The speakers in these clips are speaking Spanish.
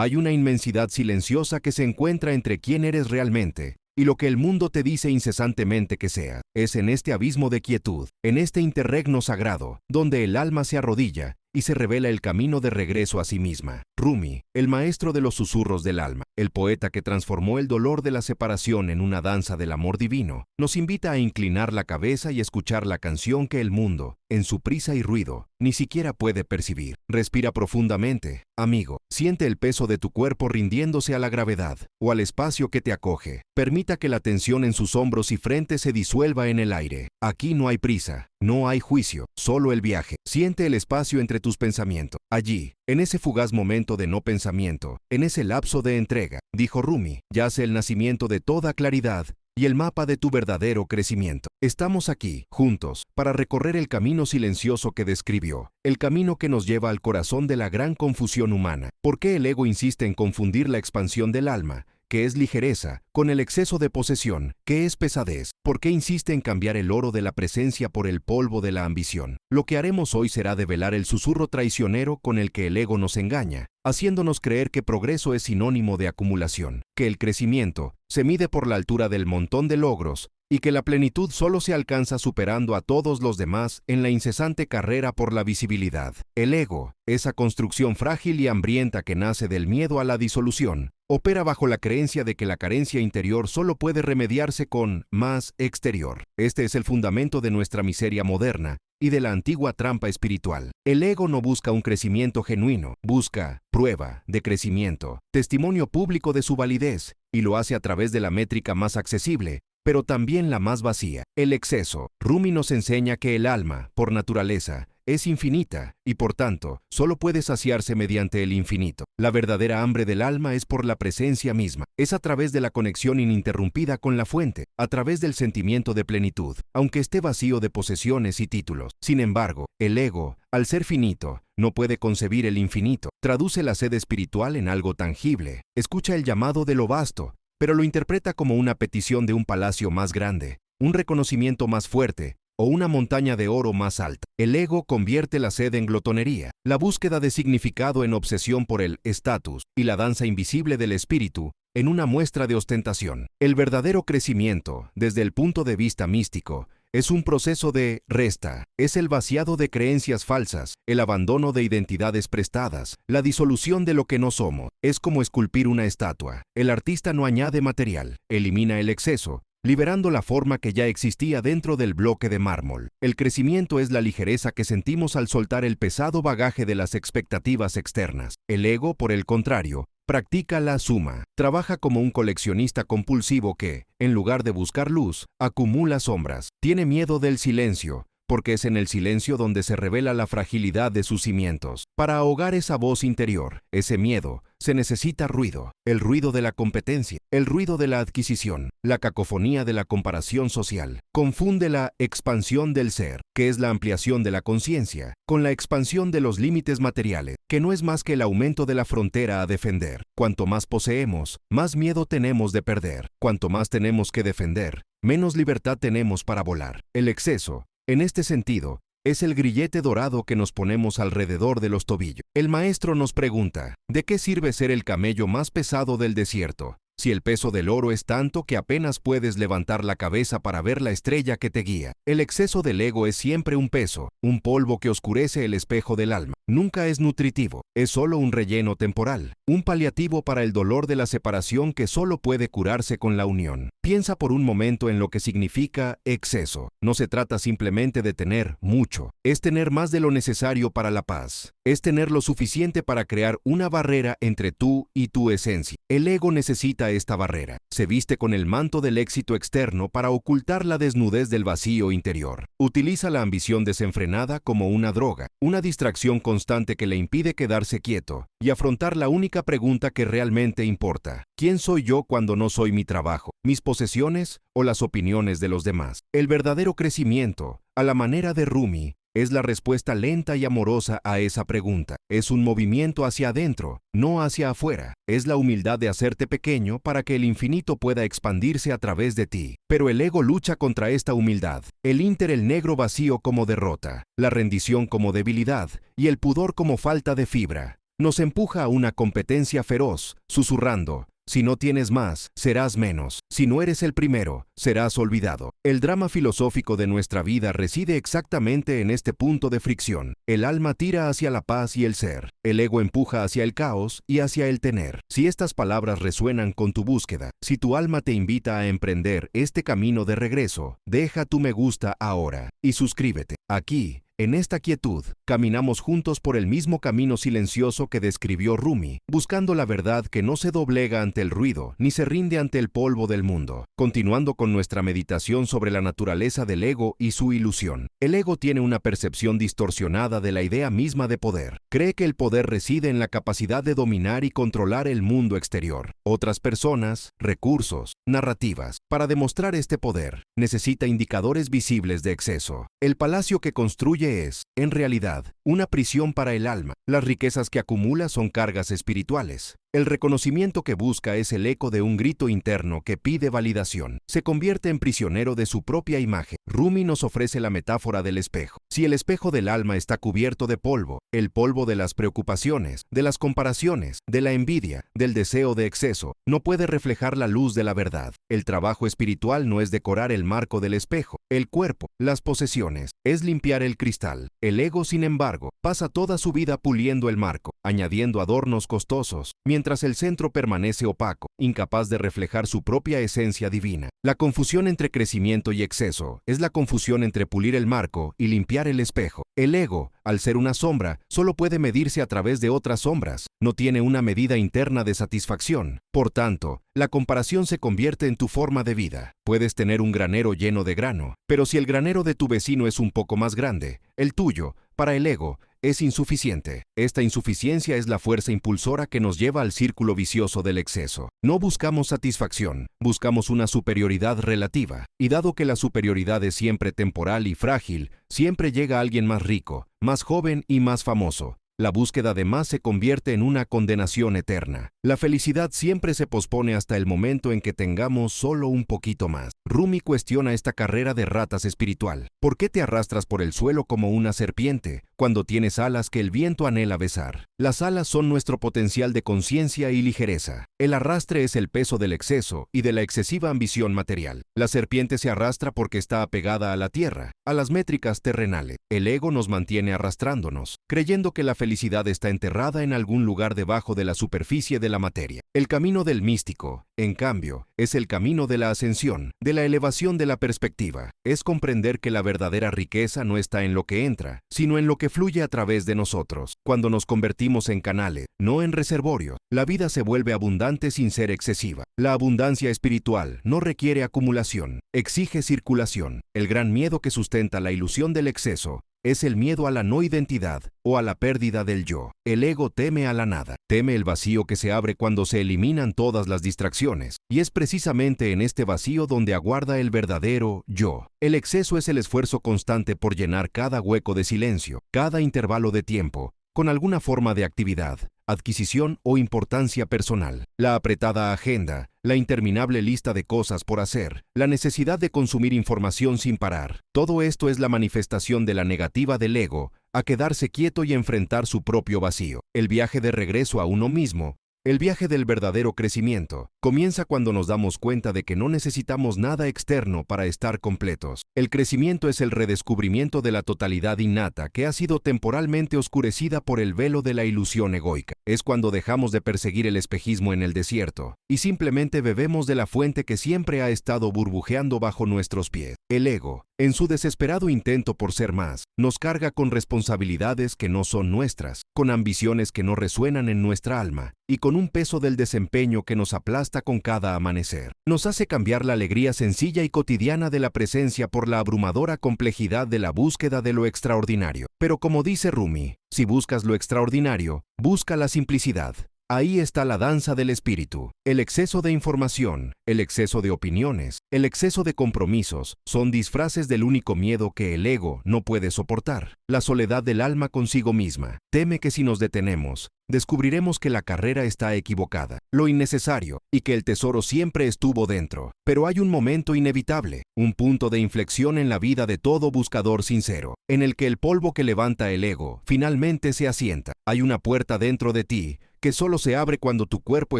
Hay una inmensidad silenciosa que se encuentra entre quién eres realmente y lo que el mundo te dice incesantemente que sea. Es en este abismo de quietud, en este interregno sagrado, donde el alma se arrodilla y se revela el camino de regreso a sí misma. Rumi, el maestro de los susurros del alma, el poeta que transformó el dolor de la separación en una danza del amor divino, nos invita a inclinar la cabeza y escuchar la canción que el mundo, en su prisa y ruido, ni siquiera puede percibir. Respira profundamente, amigo. Siente el peso de tu cuerpo rindiéndose a la gravedad o al espacio que te acoge. Permita que la tensión en sus hombros y frente se disuelva en el aire. Aquí no hay prisa, no hay juicio, solo el viaje. Siente el espacio entre tus pensamientos. Allí, en ese fugaz momento de no pensamiento, en ese lapso de entrega, dijo Rumi, yace el nacimiento de toda claridad y el mapa de tu verdadero crecimiento. Estamos aquí, juntos, para recorrer el camino silencioso que describió, el camino que nos lleva al corazón de la gran confusión humana. ¿Por qué el ego insiste en confundir la expansión del alma, que es ligereza, con el exceso de posesión, que es pesadez? ¿Por qué insiste en cambiar el oro de la presencia por el polvo de la ambición? Lo que haremos hoy será develar el susurro traicionero con el que el ego nos engaña, haciéndonos creer que progreso es sinónimo de acumulación, que el crecimiento se mide por la altura del montón de logros, y que la plenitud solo se alcanza superando a todos los demás en la incesante carrera por la visibilidad. El ego, esa construcción frágil y hambrienta que nace del miedo a la disolución, opera bajo la creencia de que la carencia interior solo puede remediarse con más exterior. Este es el fundamento de nuestra miseria moderna y de la antigua trampa espiritual. El ego no busca un crecimiento genuino, busca prueba de crecimiento, testimonio público de su validez, y lo hace a través de la métrica más accesible, pero también la más vacía, el exceso. Rumi nos enseña que el alma, por naturaleza, es infinita y por tanto, solo puede saciarse mediante el infinito. La verdadera hambre del alma es por la presencia misma, es a través de la conexión ininterrumpida con la fuente, a través del sentimiento de plenitud, aunque esté vacío de posesiones y títulos. Sin embargo, el ego, al ser finito, no puede concebir el infinito. Traduce la sed espiritual en algo tangible, escucha el llamado de lo vasto, pero lo interpreta como una petición de un palacio más grande, un reconocimiento más fuerte, o una montaña de oro más alta. El ego convierte la sed en glotonería, la búsqueda de significado en obsesión por el estatus, y la danza invisible del espíritu en una muestra de ostentación. El verdadero crecimiento, desde el punto de vista místico, es un proceso de resta, es el vaciado de creencias falsas, el abandono de identidades prestadas, la disolución de lo que no somos. Es como esculpir una estatua. El artista no añade material, elimina el exceso, liberando la forma que ya existía dentro del bloque de mármol. El crecimiento es la ligereza que sentimos al soltar el pesado bagaje de las expectativas externas. El ego, por el contrario, practica la suma. Trabaja como un coleccionista compulsivo que, en lugar de buscar luz, acumula sombras. Tiene miedo del silencio, porque es en el silencio donde se revela la fragilidad de sus cimientos. Para ahogar esa voz interior, ese miedo, se necesita ruido, el ruido de la competencia, el ruido de la adquisición, la cacofonía de la comparación social. Confunde la expansión del ser, que es la ampliación de la conciencia, con la expansión de los límites materiales, que no es más que el aumento de la frontera a defender. Cuanto más poseemos, más miedo tenemos de perder. Cuanto más tenemos que defender, menos libertad tenemos para volar. El exceso, en este sentido, es el grillete dorado que nos ponemos alrededor de los tobillos. El maestro nos pregunta, ¿de qué sirve ser el camello más pesado del desierto, si el peso del oro es tanto que apenas puedes levantar la cabeza para ver la estrella que te guía? El exceso del ego es siempre un peso, un polvo que oscurece el espejo del alma. Nunca es nutritivo, es solo un relleno temporal, un paliativo para el dolor de la separación que solo puede curarse con la unión. Piensa por un momento en lo que significa exceso. No se trata simplemente de tener mucho, es tener más de lo necesario para la paz. Es tener lo suficiente para crear una barrera entre tú y tu esencia. El ego necesita esta barrera. Se viste con el manto del éxito externo para ocultar la desnudez del vacío interior. Utiliza la ambición desenfrenada como una droga, una distracción constante que le impide quedarse quieto y afrontar la única pregunta que realmente importa. ¿Quién soy yo cuando no soy mi trabajo, mis posesiones o las opiniones de los demás? El verdadero crecimiento, a la manera de Rumi, es la respuesta lenta y amorosa a esa pregunta. Es un movimiento hacia adentro, no hacia afuera. Es la humildad de hacerte pequeño para que el infinito pueda expandirse a través de ti. Pero el ego lucha contra esta humildad. El negro vacío como derrota, la rendición como debilidad y el pudor como falta de fibra. Nos empuja a una competencia feroz, susurrando: si no tienes más, serás menos. Si no eres el primero, serás olvidado. El drama filosófico de nuestra vida reside exactamente en este punto de fricción. El alma tira hacia la paz y el ser. El ego empuja hacia el caos y hacia el tener. Si estas palabras resuenan con tu búsqueda, si tu alma te invita a emprender este camino de regreso, deja tu me gusta ahora y suscríbete. Aquí, en esta quietud, caminamos juntos por el mismo camino silencioso que describió Rumi, buscando la verdad que no se doblega ante el ruido ni se rinde ante el polvo del mundo. Continuando con nuestra meditación sobre la naturaleza del ego y su ilusión. El ego tiene una percepción distorsionada de la idea misma de poder. Cree que el poder reside en la capacidad de dominar y controlar el mundo exterior. Otras personas, recursos, narrativas. Para demostrar este poder, necesita indicadores visibles de exceso. El palacio que construye es, en realidad, una prisión para el alma. Las riquezas que acumula son cargas espirituales. El reconocimiento que busca es el eco de un grito interno que pide validación. Se convierte en prisionero de su propia imagen. Rumi nos ofrece la metáfora del espejo. Si el espejo del alma está cubierto de polvo, el polvo de las preocupaciones, de las comparaciones, de la envidia, del deseo de exceso, no puede reflejar la luz de la verdad. El trabajo espiritual no es decorar el marco del espejo, el cuerpo, las posesiones, es limpiar el cristal. El ego, sin embargo, pasa toda su vida puliendo el marco, añadiendo adornos costosos, mientras el centro permanece opaco, incapaz de reflejar su propia esencia divina. La confusión entre crecimiento y exceso es la confusión entre pulir el marco y limpiar el espejo. El ego, al ser una sombra, solo puede medirse a través de otras sombras. No tiene una medida interna de satisfacción. Por tanto, la comparación se convierte en tu forma de vida. Puedes tener un granero lleno de grano, pero si el granero de tu vecino es un poco más grande, el tuyo, para el ego, es insuficiente. Esta insuficiencia es la fuerza impulsora que nos lleva al círculo vicioso del exceso. No buscamos satisfacción, buscamos una superioridad relativa. Y dado que la superioridad es siempre temporal y frágil, siempre llega alguien más rico, más joven y más famoso. La búsqueda de más se convierte en una condenación eterna. La felicidad siempre se pospone hasta el momento en que tengamos solo un poquito más. Rumi cuestiona esta carrera de ratas espiritual. ¿Por qué te arrastras por el suelo como una serpiente, cuando tienes alas que el viento anhela besar? Las alas son nuestro potencial de conciencia y ligereza. El arrastre es el peso del exceso y de la excesiva ambición material. La serpiente se arrastra porque está apegada a la tierra, a las métricas terrenales. El ego nos mantiene arrastrándonos, creyendo que la felicidad está enterrada en algún lugar debajo de la superficie de la materia. El camino del místico, en cambio, es el camino de la ascensión, de la elevación de la perspectiva. Es comprender que la verdadera riqueza no está en lo que entra, sino en lo que fluye a través de nosotros. Cuando nos convertimos en canales, no en reservorios, la vida se vuelve abundante sin ser excesiva. La abundancia espiritual no requiere acumulación, exige circulación. El gran miedo que sustenta la ilusión del exceso es el miedo a la no identidad o a la pérdida del yo. El ego teme a la nada, teme el vacío que se abre cuando se eliminan todas las distracciones, y es precisamente en este vacío donde aguarda el verdadero yo. El exceso es el esfuerzo constante por llenar cada hueco de silencio, cada intervalo de tiempo, con alguna forma de actividad, adquisición o importancia personal. La apretada agenda, la interminable lista de cosas por hacer, la necesidad de consumir información sin parar. Todo esto es la manifestación de la negativa del ego a quedarse quieto y enfrentar su propio vacío. El viaje de regreso a uno mismo, el viaje del verdadero crecimiento, comienza cuando nos damos cuenta de que no necesitamos nada externo para estar completos. El crecimiento es el redescubrimiento de la totalidad innata que ha sido temporalmente oscurecida por el velo de la ilusión egoica. Es cuando dejamos de perseguir el espejismo en el desierto y simplemente bebemos de la fuente que siempre ha estado burbujeando bajo nuestros pies. El ego, en su desesperado intento por ser más, nos carga con responsabilidades que no son nuestras, con ambiciones que no resuenan en nuestra alma y con un peso del desempeño que nos aplasta con cada amanecer. Nos hace cambiar la alegría sencilla y cotidiana de la presencia por la abrumadora complejidad de la búsqueda de lo extraordinario. Pero como dice Rumi, si buscas lo extraordinario, busca la simplicidad. Ahí está la danza del espíritu. El exceso de información, el exceso de opiniones, el exceso de compromisos son disfraces del único miedo que el ego no puede soportar. La soledad del alma consigo misma. Teme que si nos detenemos, descubriremos que la carrera está equivocada, lo innecesario, y que el tesoro siempre estuvo dentro. Pero hay un momento inevitable, un punto de inflexión en la vida de todo buscador sincero, en el que el polvo que levanta el ego finalmente se asienta. Hay una puerta dentro de ti que solo se abre cuando tu cuerpo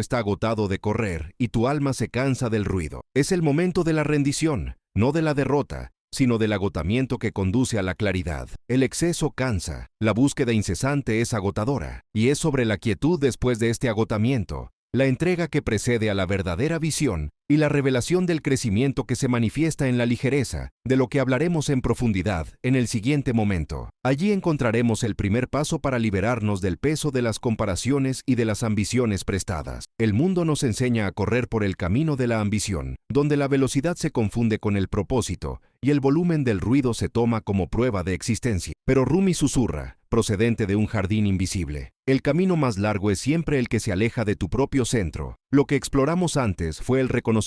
está agotado de correr y tu alma se cansa del ruido. Es el momento de la rendición, no de la derrota, sino del agotamiento que conduce a la claridad. El exceso cansa, la búsqueda incesante es agotadora, y es sobre la quietud después de este agotamiento, la entrega que precede a la verdadera visión y la revelación del crecimiento que se manifiesta en la ligereza, de lo que hablaremos en profundidad en el siguiente momento. Allí encontraremos el primer paso para liberarnos del peso de las comparaciones y de las ambiciones prestadas. El mundo nos enseña a correr por el camino de la ambición, donde la velocidad se confunde con el propósito y el volumen del ruido se toma como prueba de existencia. Pero Rumi susurra, procedente de un jardín invisible: el camino más largo es siempre el que se aleja de tu propio centro. Lo que exploramos antes fue el reconocimiento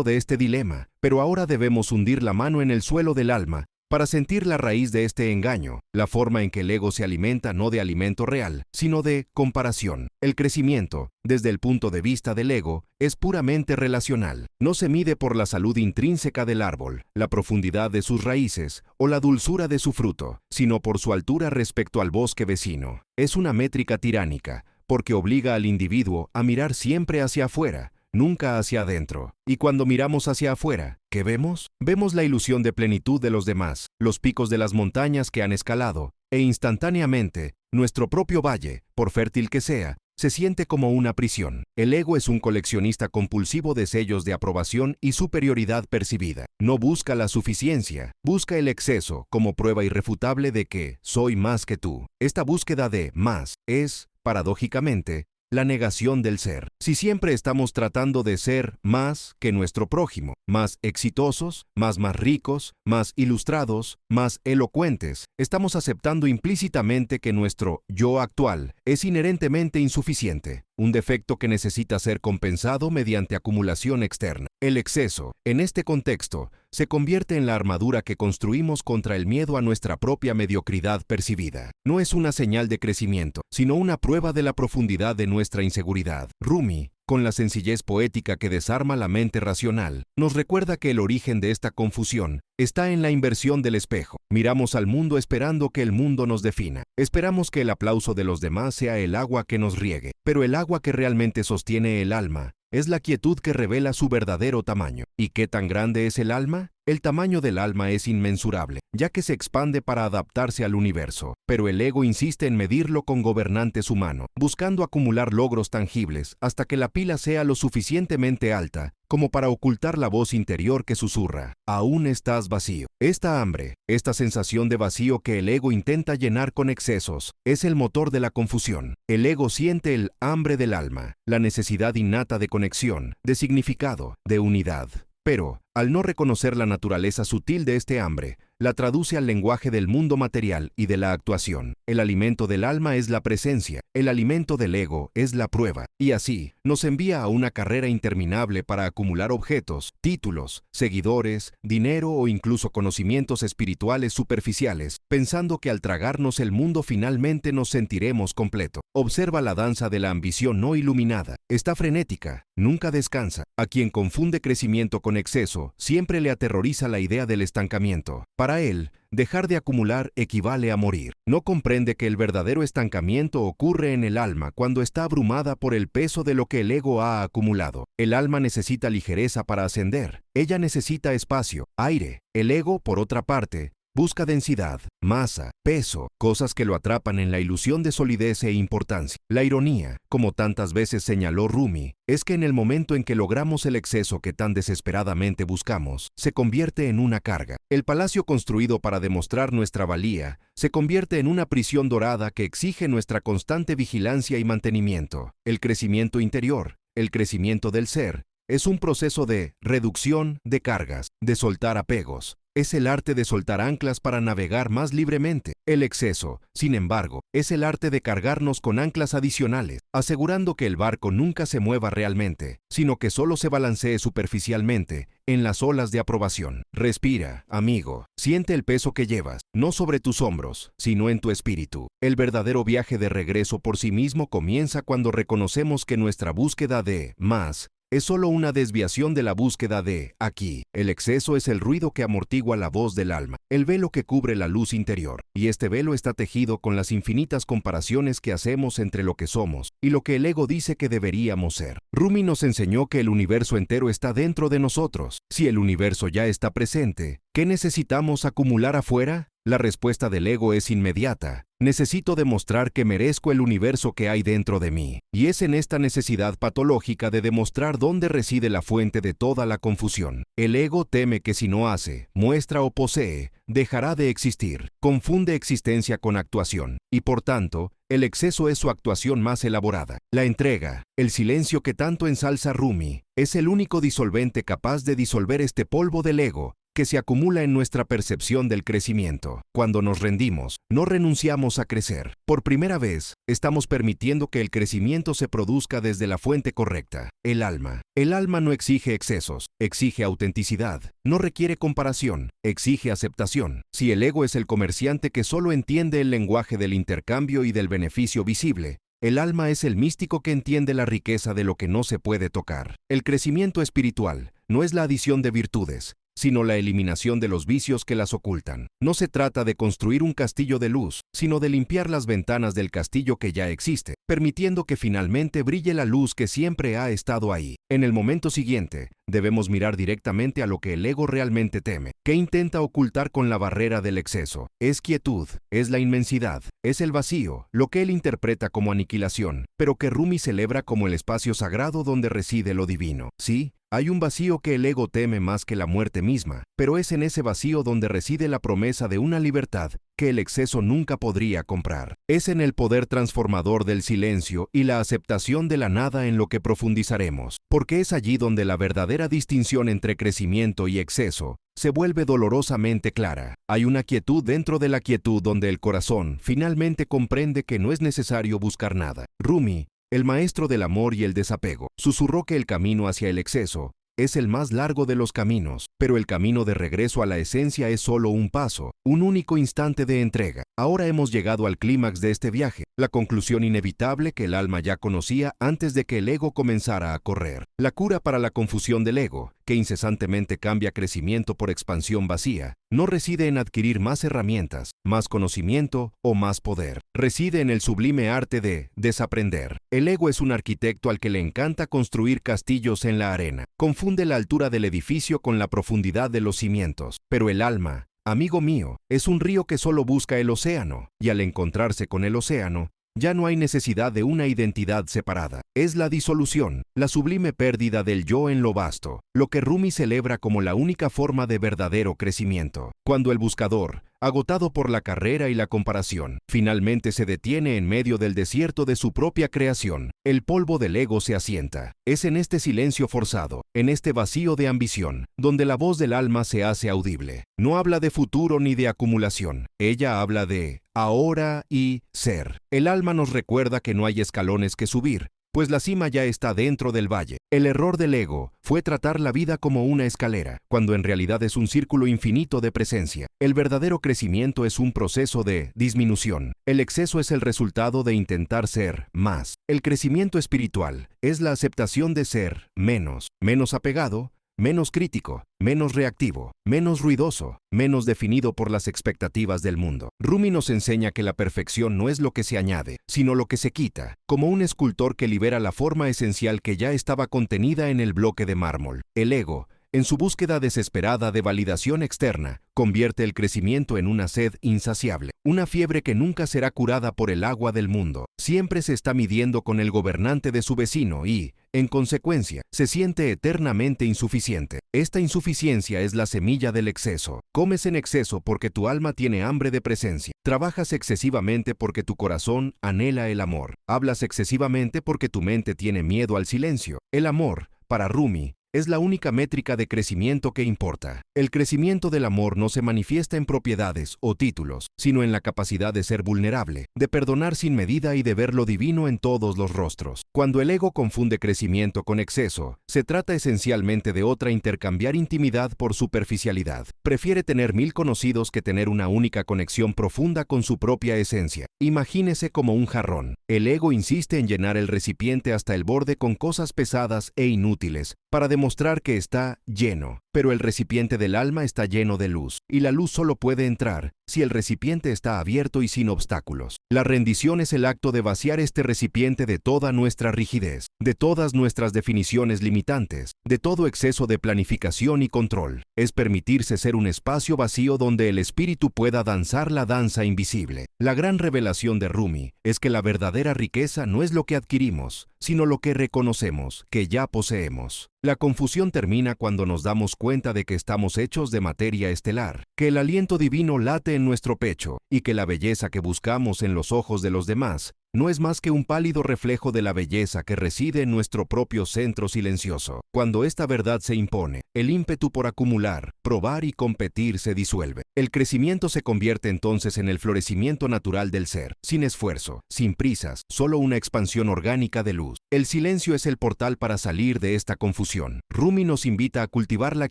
de este dilema, pero ahora debemos hundir la mano en el suelo del alma para sentir la raíz de este engaño, la forma en que el ego se alimenta no de alimento real, sino de comparación. El crecimiento, desde el punto de vista del ego, es puramente relacional. No se mide por la salud intrínseca del árbol, la profundidad de sus raíces o la dulzura de su fruto, sino por su altura respecto al bosque vecino. Es una métrica tiránica, porque obliga al individuo a mirar siempre hacia afuera, nunca hacia adentro. Y cuando miramos hacia afuera, ¿qué vemos? Vemos la ilusión de plenitud de los demás, los picos de las montañas que han escalado, e instantáneamente, nuestro propio valle, por fértil que sea, se siente como una prisión. El ego es un coleccionista compulsivo de sellos de aprobación y superioridad percibida. No busca la suficiencia, busca el exceso como prueba irrefutable de que soy más que tú. Esta búsqueda de más es, paradójicamente, la negación del ser. Si siempre estamos tratando de ser más que nuestro prójimo, más exitosos, más ricos, más ilustrados, más elocuentes, estamos aceptando implícitamente que nuestro yo actual es inherentemente insuficiente, un defecto que necesita ser compensado mediante acumulación externa. El exceso, en este contexto, se convierte en la armadura que construimos contra el miedo a nuestra propia mediocridad percibida. No es una señal de crecimiento, sino una prueba de la profundidad de nuestra inseguridad. Rumi, con la sencillez poética que desarma la mente racional, nos recuerda que el origen de esta confusión está en la inversión del espejo. Miramos al mundo esperando que el mundo nos defina. Esperamos que el aplauso de los demás sea el agua que nos riegue, pero el agua que realmente sostiene el alma es la quietud que revela su verdadero tamaño. ¿Y qué tan grande es el alma? El tamaño del alma es inmensurable, ya que se expande para adaptarse al universo, pero el ego insiste en medirlo con gobernantes humanos, buscando acumular logros tangibles hasta que la pila sea lo suficientemente alta como para ocultar la voz interior que susurra: aún estás vacío. Esta hambre, esta sensación de vacío que el ego intenta llenar con excesos, es el motor de la confusión. El ego siente el hambre del alma, la necesidad innata de conexión, de significado, de unidad. Pero, al no reconocer la naturaleza sutil de este hambre, la traduce al lenguaje del mundo material y de la actuación. El alimento del alma es la presencia, el alimento del ego es la prueba, y así nos envía a una carrera interminable para acumular objetos, títulos, seguidores, dinero o incluso conocimientos espirituales superficiales, pensando que al tragarnos el mundo finalmente nos sentiremos completo. Observa la danza de la ambición no iluminada. Está frenética, nunca descansa. A quien confunde crecimiento con exceso, siempre le aterroriza la idea del estancamiento. Para él, dejar de acumular equivale a morir. No comprende que el verdadero estancamiento ocurre en el alma cuando está abrumada por el peso de lo que el ego ha acumulado. El alma necesita ligereza para ascender. Ella necesita espacio, aire. El ego, por otra parte, busca densidad, masa, peso, cosas que lo atrapan en la ilusión de solidez e importancia. La ironía, como tantas veces señaló Rumi, es que en el momento en que logramos el exceso que tan desesperadamente buscamos, se convierte en una carga. El palacio construido para demostrar nuestra valía se convierte en una prisión dorada que exige nuestra constante vigilancia y mantenimiento. El crecimiento interior, el crecimiento del ser, es un proceso de reducción de cargas, de soltar apegos. Es el arte de soltar anclas para navegar más libremente. El exceso, sin embargo, es el arte de cargarnos con anclas adicionales, asegurando que el barco nunca se mueva realmente, sino que solo se balancee superficialmente en las olas de aprobación. Respira, amigo. Siente el peso que llevas, no sobre tus hombros, sino en tu espíritu. El verdadero viaje de regreso por sí mismo comienza cuando reconocemos que nuestra búsqueda de más es solo una desviación de la búsqueda de aquí. El exceso es el ruido que amortigua la voz del alma, el velo que cubre la luz interior, y este velo está tejido con las infinitas comparaciones que hacemos entre lo que somos y lo que el ego dice que deberíamos ser. Rumi nos enseñó que el universo entero está dentro de nosotros. Si el universo ya está presente, ¿qué necesitamos acumular afuera? La respuesta del ego es inmediata. Necesito demostrar que merezco el universo que hay dentro de mí. Y es en esta necesidad patológica de demostrar dónde reside la fuente de toda la confusión. El ego teme que si no hace, muestra o posee, dejará de existir. Confunde existencia con actuación. Y por tanto, el exceso es su actuación más elaborada. La entrega, el silencio que tanto ensalza Rumi, es el único disolvente capaz de disolver este polvo del ego que se acumula en nuestra percepción del crecimiento. Cuando nos rendimos, no renunciamos a crecer. Por primera vez, estamos permitiendo que el crecimiento se produzca desde la fuente correcta, el alma. El alma no exige excesos, exige autenticidad. No requiere comparación, exige aceptación. Si el ego es el comerciante que solo entiende el lenguaje del intercambio y del beneficio visible, el alma es el místico que entiende la riqueza de lo que no se puede tocar. El crecimiento espiritual no es la adición de virtudes, sino la eliminación de los vicios que las ocultan. No se trata de construir un castillo de luz, sino de limpiar las ventanas del castillo que ya existe, permitiendo que finalmente brille la luz que siempre ha estado ahí. En el momento siguiente, debemos mirar directamente a lo que el ego realmente teme. ¿Qué intenta ocultar con la barrera del exceso? Es quietud, es la inmensidad, es el vacío, lo que él interpreta como aniquilación, pero que Rumi celebra como el espacio sagrado donde reside lo divino. Sí, hay un vacío que el ego teme más que la muerte misma, pero es en ese vacío donde reside la promesa de una libertad que el exceso nunca podría comprar. Es en el poder transformador del silencio y la aceptación de la nada en lo que profundizaremos, porque es allí donde la verdadera distinción entre crecimiento y exceso se vuelve dolorosamente clara. Hay una quietud dentro de la quietud donde el corazón finalmente comprende que no es necesario buscar nada. Rumi, el maestro del amor y el desapego, susurró que el camino hacia el exceso es el más largo de los caminos, pero el camino de regreso a la esencia es solo un paso, un único instante de entrega. Ahora hemos llegado al clímax de este viaje, la conclusión inevitable que el alma ya conocía antes de que el ego comenzara a correr. La cura para la confusión del ego, que incesantemente cambia crecimiento por expansión vacía, no reside en adquirir más herramientas, más conocimiento o más poder. Reside en el sublime arte de desaprender. El ego es un arquitecto al que le encanta construir castillos en la arena. Confunde la altura del edificio con la profundidad de los cimientos. Pero el alma, amigo mío, es un río que solo busca el océano, y al encontrarse con el océano, ya no hay necesidad de una identidad separada. Es la disolución, la sublime pérdida del yo en lo vasto, lo que Rumi celebra como la única forma de verdadero crecimiento. Cuando el buscador, agotado por la carrera y la comparación, finalmente se detiene en medio del desierto de su propia creación, el polvo del ego se asienta. Es en este silencio forzado, en este vacío de ambición, donde la voz del alma se hace audible. No habla de futuro ni de acumulación. Ella habla de ahora y ser. El alma nos recuerda que no hay escalones que subir, pues la cima ya está dentro del valle. El error del ego fue tratar la vida como una escalera, cuando en realidad es un círculo infinito de presencia. El verdadero crecimiento es un proceso de disminución. El exceso es el resultado de intentar ser más. El crecimiento espiritual es la aceptación de ser menos apegado, menos crítico, menos reactivo, menos ruidoso, menos definido por las expectativas del mundo. Rumi nos enseña que la perfección no es lo que se añade, sino lo que se quita, como un escultor que libera la forma esencial que ya estaba contenida en el bloque de mármol. El ego, en su búsqueda desesperada de validación externa, convierte el crecimiento en una sed insaciable, una fiebre que nunca será curada por el agua del mundo. Siempre se está midiendo con el gobernante de su vecino y, en consecuencia, se siente eternamente insuficiente. Esta insuficiencia es la semilla del exceso. Comes en exceso porque tu alma tiene hambre de presencia. Trabajas excesivamente porque tu corazón anhela el amor. Hablas excesivamente porque tu mente tiene miedo al silencio. El amor, para Rumi, es la única métrica de crecimiento que importa. El crecimiento del amor no se manifiesta en propiedades o títulos, sino en la capacidad de ser vulnerable, de perdonar sin medida y de ver lo divino en todos los rostros. Cuando el ego confunde crecimiento con exceso, se trata esencialmente de otra: intercambiar intimidad por superficialidad. Prefiere tener 1000 conocidos que tener una única conexión profunda con su propia esencia. Imagínese como un jarrón. El ego insiste en llenar el recipiente hasta el borde con cosas pesadas e inútiles para demostrar que está lleno. Pero el recipiente del alma está lleno de luz, y la luz solo puede entrar si el recipiente está abierto y sin obstáculos. La rendición es el acto de vaciar este recipiente de toda nuestra rigidez, de todas nuestras definiciones limitantes, de todo exceso de planificación y control. Es permitirse ser un espacio vacío donde el espíritu pueda danzar la danza invisible. La gran revelación de Rumi es que la verdadera riqueza no es lo que adquirimos, sino lo que reconocemos que ya poseemos. La confusión termina cuando nos damos cuenta de que estamos hechos de materia estelar, que el aliento divino late en nuestro pecho y que la belleza que buscamos en los ojos de los demás no es más que un pálido reflejo de la belleza que reside en nuestro propio centro silencioso. Cuando esta verdad se impone, el ímpetu por acumular, probar y competir se disuelve. El crecimiento se convierte entonces en el florecimiento natural del ser, sin esfuerzo, sin prisas, solo una expansión orgánica de luz. El silencio es el portal para salir de esta confusión. Rumi nos invita a cultivar la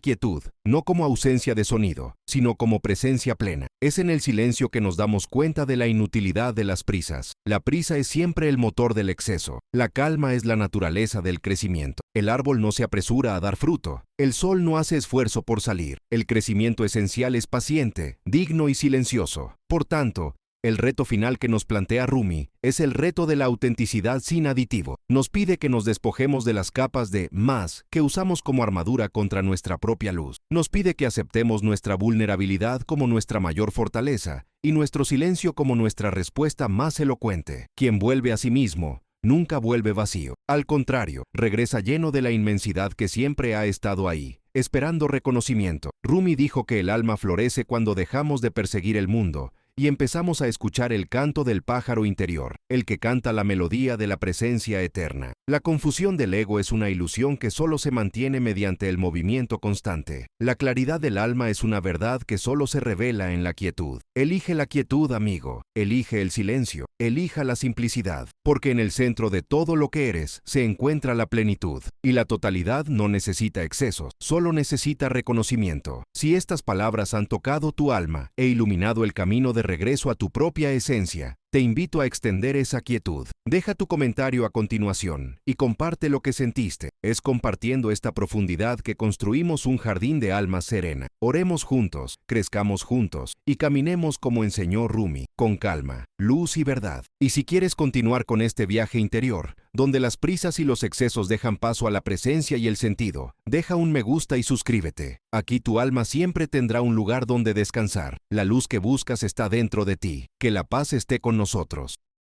quietud, no como ausencia de sonido, sino como presencia plena. Es en el silencio que nos damos cuenta de la inutilidad de las prisas. La prisa es siempre el motor del exceso. La calma es la naturaleza del crecimiento. El árbol no se apresura a dar fruto. El sol no hace esfuerzo por salir. El crecimiento esencial es paciente, digno y silencioso. Por tanto, el reto final que nos plantea Rumi es el reto de la autenticidad sin aditivo. Nos pide que nos despojemos de las capas de más que usamos como armadura contra nuestra propia luz. Nos pide que aceptemos nuestra vulnerabilidad como nuestra mayor fortaleza y nuestro silencio como nuestra respuesta más elocuente. Quien vuelve a sí mismo nunca vuelve vacío. Al contrario, regresa lleno de la inmensidad que siempre ha estado ahí, esperando reconocimiento. Rumi dijo que el alma florece cuando dejamos de perseguir el mundo y empezamos a escuchar el canto del pájaro interior, el que canta la melodía de la presencia eterna. La confusión del ego es una ilusión que solo se mantiene mediante el movimiento constante. La claridad del alma es una verdad que solo se revela en la quietud. Elige la quietud, amigo. Elige el silencio. Elija la simplicidad. Porque en el centro de todo lo que eres se encuentra la plenitud. Y la totalidad no necesita excesos, solo necesita reconocimiento. Si estas palabras han tocado tu alma e iluminado el camino de regreso a tu propia esencia, te invito a extender esa quietud. Deja tu comentario a continuación y comparte lo que sentiste. Es compartiendo esta profundidad que construimos un jardín de alma serena. Oremos juntos, crezcamos juntos y caminemos como enseñó Rumi, con calma, luz y verdad. Y si quieres continuar con este viaje interior, donde las prisas y los excesos dejan paso a la presencia y el sentido, deja un me gusta y suscríbete. Aquí tu alma siempre tendrá un lugar donde descansar. La luz que buscas está dentro de ti. Que la paz esté con nosotros.